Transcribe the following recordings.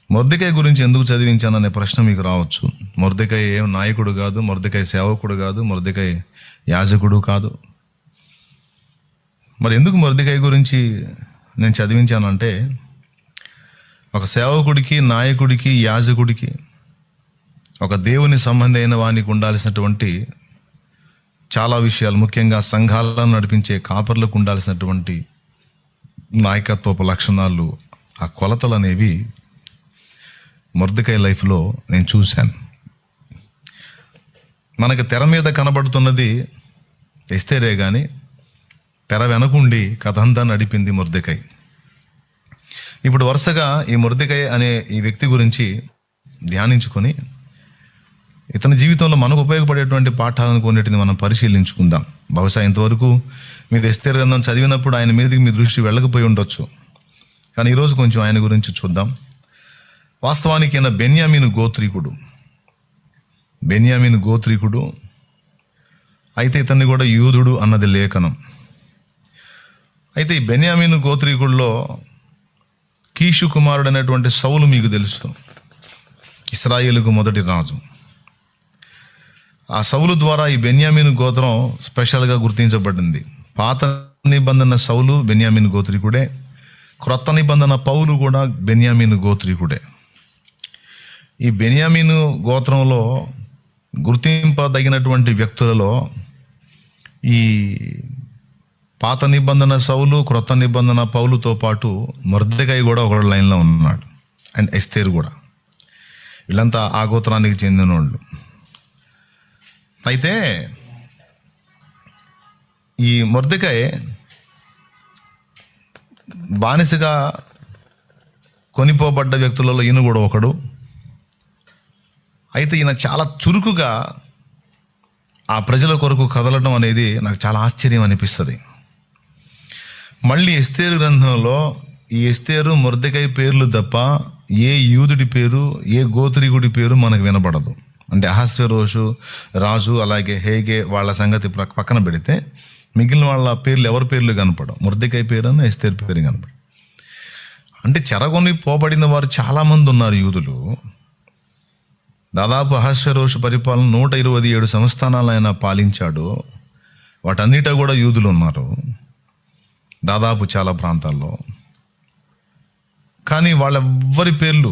Mordecai గురించి ఎందుకు చదివించాననే ప్రశ్న మీకు రావచ్చు. మొర్దెకై ఏం నాయకుడు కాదు, మొర్దెకై సేవకుడు కాదు, మొర్దెకై యాజకుడు కాదు. మరి ఎందుకు మొర్దెకై గురించి నేను చదివించానంటే, ఒక సేవకుడికి, నాయకుడికి, యాజకుడికి, ఒక దేవుని సంబంధి అయిన వానికి ఉండాల్సినటువంటి చాలా విషయాలు, ముఖ్యంగా సంఘాలను నడిపించే కాపర్లకు ఉండాల్సినటువంటి నాయకత్వపు లక్షణాలు, ఆ కొలతలు అనేవి మొర్దెకై లైఫ్లో నేను చూశాను. మనకి తెర మీద కనబడుతున్నది ఎస్తేరే కానీ తెర వెనకుండి కథ అంతా నడిపింది మొర్దెకై. ఇప్పుడు వరుసగా ఈ మొర్దెకై అనే ఈ వ్యక్తి గురించి ధ్యానించుకొని ఇతని జీవితంలో మనకు ఉపయోగపడేటువంటి పాఠాలను కొన్నిటిని మనం పరిశీలించుకుందాం. బహుశా ఇంతవరకు మీరు ఎస్తేరు గ్రంథం చదివినప్పుడు ఆయన మీదకి మీ దృష్టి వెళ్ళకపోయి ఉండొచ్చు, కానీ ఈరోజు కొంచెం ఆయన గురించి చూద్దాం. వాస్తవానికి ఈయన బెన్యామీను గోత్రీకుడు అయితే ఇతన్ని కూడా యూదుడు అన్నది లేఖనం. అయితే ఈ బెన్యామీను గోత్రీకుడిలో కీషు కుమారుడు అనేటువంటి సౌలు మీకు తెలుసు, ఇశ్రాయేలుకు మొదటి రాజు. ఆ సౌలు ద్వారా ఈ బెన్యామీను గోత్రం స్పెషల్గా గుర్తించబడింది. పాత నిబంధన సౌలు బెన్యామీను గోత్రీకుడే, క్రొత్త నిబంధన పౌలు కూడా బెన్యామీను గోత్రీకుడే. ఈ బెన్యామీను గోత్రంలో గుర్తింపదగినటువంటి వ్యక్తులలో ఈ పాత నిబంధన సౌలు, క్రొత్త నిబంధన పౌలుతో పాటు మొర్దెకై కూడా ఒక లైన్లో ఉన్నాడు, అండ్ ఎస్తేరు కూడా. వీళ్ళంతా ఆ గోత్రానికి చెందిన వాళ్ళు. అయితే ఈ మొర్దెకై బానిసగా కొనిపోబడ్డ వ్యక్తులలో ఈయన కూడా ఒకడు. అయితే ఈయన చాలా చురుకుగా ఆ ప్రజల కొరకు కదలడం అనేది నాకు చాలా ఆశ్చర్యం అనిపిస్తుంది. మళ్ళీ ఎస్తేరు గ్రంథంలో ఈ ఎస్తేరు, మొర్దెకై పేర్లు తప్ప ఏ యూదుడి పేరు, ఏ గోత్రీకుడి పేరు మనకు వినపడదు. అంటే అహస్వేరోషు రాజు, అలాగే హేగే వాళ్ళ సంగతి పక్కన పెడితే మిగిలిన వాళ్ళ పేర్లు ఎవరి పేర్లు కనపడవు. మొర్దెకై పేరు, ఎస్తేరు పేరు కనపడదు. అంటే చెరగొని పోబడిన వారు చాలామంది ఉన్నారు యూదులు. దాదాపు అహస్వేరోషు పరిపాలన 127 సంస్థానాలు ఆయన పాలించాడు. వాటన్నిటా కూడా యూదులు ఉన్నారు దాదాపు చాలా ప్రాంతాల్లో. కానీ వాళ్ళెవ్వరి పేర్లు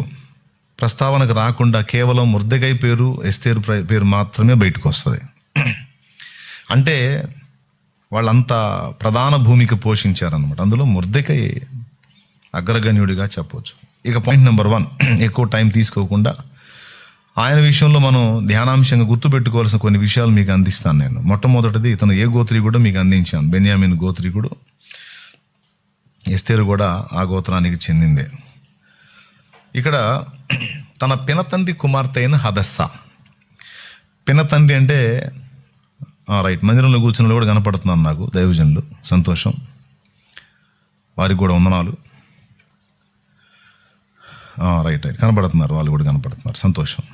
ప్రస్తావనకు రాకుండా కేవలం మొర్దెకై పేరు, ఎస్తేరు పేరు మాత్రమే బయటకు వస్తుంది. అంటే వాళ్ళంతా ప్రధాన భూమిక పోషించారనమాట. అందులో మొర్దెకై అగ్రగణ్యుడిగా చెప్పవచ్చు. ఇక పాయింట్ నెంబర్ 1, ఎక్కువ టైం తీసుకోకుండా ఆయన విషయంలో మనం ధ్యానాంశంగా గుర్తుపెట్టుకోవాల్సిన కొన్ని విషయాలు మీకు అందిస్తాను నేను. మొట్టమొదటిది, ఇతను ఏ గోత్రీకుడో మీకు అందించాను. బెన్యామీను గోత్రీకుడు, ఎస్తేరు కూడా ఆ గోత్రానికి చెందిందే. ఇక్కడ తన పినతండ్రి కుమార్తె అయిన హదస్సా. పినతండ్రి అంటే రైట్, మందిరంలో కూర్చున్న కూడా కనపడుతున్నాను నాకు దైవజనులు, సంతోషం, వారికి కూడా వందనాలు. రైట్ కనపడుతున్నారు, వాళ్ళు కూడా కనపడుతున్నారు, సంతోషం.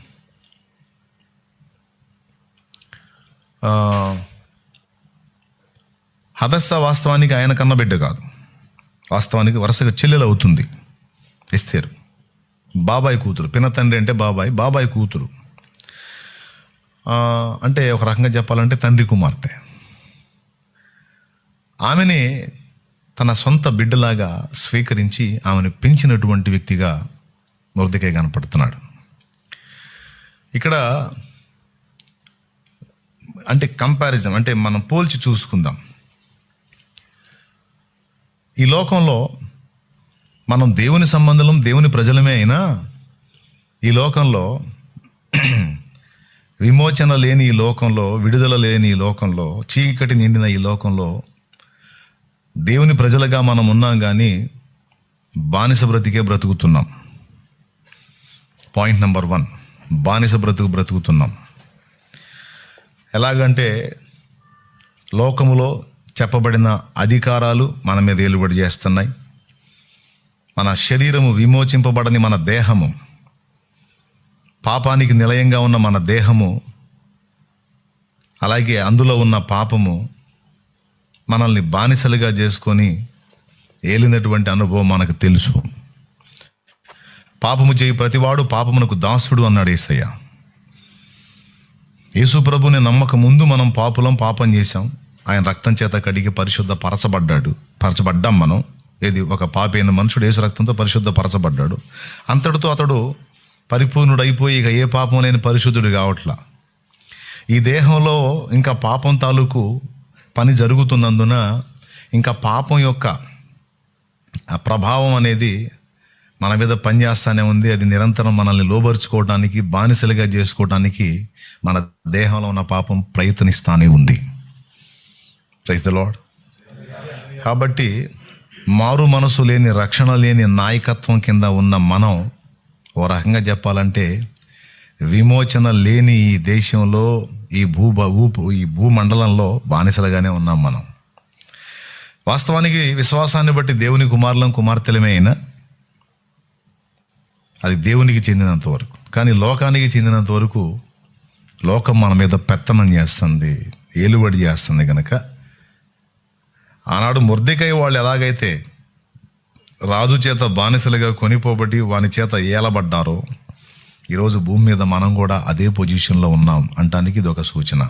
హదస్సా వాస్తవానికి ఆయన కన్న బిడ్డ కాదు, వాస్తవానికి వరుసగా చెల్లెలు అవుతుంది ఎస్తేరు. బాబాయ్ కూతురు, పినతండ్రి అంటే బాబాయ్ కూతురు. అంటే ఒక రకంగా చెప్పాలంటే తండ్రి కుమార్తె. ఆమెని తన సొంత బిడ్డలాగా స్వీకరించి ఆమెను పెంచినటువంటి వ్యక్తిగా మొర్దెకై కనపడుతున్నాడు. ఇక్కడ అంటే కంపారిజన్, అంటే మనం పోల్చి చూసుకుందాం. ఈ లోకంలో మనం దేవుని సంబంధం, దేవుని ప్రజలమే అయినా ఈ లోకంలో విమోచన లేని ఈ లోకంలో, విడుదల లేని ఈ లోకంలో, చీకటి నిండిన ఈ లోకంలో దేవుని ప్రజలుగా మనం ఉన్నాం, కానీ బానిస బ్రతికే బ్రతుకుతున్నాం. పాయింట్ నెంబర్ 1, బానిస బ్రతుకుతున్నాం. ఎలాగంటే లోకములో చెప్పబడిన అధికారాలు మన మీద ఏలుబడి చేస్తున్నాయి. మన శరీరము విమోచింపబడని మన దేహము, పాపానికి నిలయంగా ఉన్న మన దేహము, అలాగే అందులో ఉన్న పాపము మనల్ని బానిసలుగా చేసుకొని ఏలినటువంటి అనుభవం మనకు తెలుసు. పాపము చేయి ప్రతివాడు పాపమునకు దాసుడు అన్నాడు యేసయ్య. యేసు ప్రభుని నమ్మక ముందు మనం పాపం చేశాం. ఆయన రక్తం చేత కడిగి పరచబడ్డాం మనం. ఏది ఒక పాపి అయిన మనుషుడు యేసు రక్తంతో పరిశుద్ధపరచబడ్డాడు. అంతటితో అతడు పరిపూర్ణుడైపోయి ఇక ఏ పాపం లేని పరిశుద్ధుడు కావట్లా. ఈ దేహంలో ఇంకా పాపం తాలూకు పని జరుగుతున్నందున ఇంకా పాపం యొక్క ప్రభావం అనేది మన మీద పనిచేస్తూనే ఉంది. అది నిరంతరం మనల్ని లోబరుచుకోవడానికి, బానిసలుగా చేసుకోవడానికి మన దేహంలో ఉన్న పాపం ప్రయత్నిస్తూనే ఉంది. Praise the lord. కాబట్టి మారు మనసు లేని, రక్షణ లేని నాయకత్వం కింద ఉన్న మనం, ఓ రకంగా చెప్పాలంటే విమోచన లేని ఈ దేశంలో, ఈ భూమండలంలో బానిసలుగానే ఉన్నాం మనం. వాస్తవానికి విశ్వాసాన్ని బట్టి దేవుని కుమార్తెలమే అయినా అది దేవునికి చెందినంత వరకు. కానీ లోకానికి చెందినంత వరకు లోకం మన మీద పెత్తనం చేస్తుంది, ఏలుబడి చేస్తుంది. కనుక ఆనాడు మొర్దెకై వాళ్ళు ఎలాగైతే రాజు చేత బానిసలుగా కొనిపోబడి వాని చేత ఏలబడ్డారో, ఈరోజు భూమి మీద మనం కూడా అదే పొజిషన్లో ఉన్నాం అంటానికి ఇది ఒక సూచన.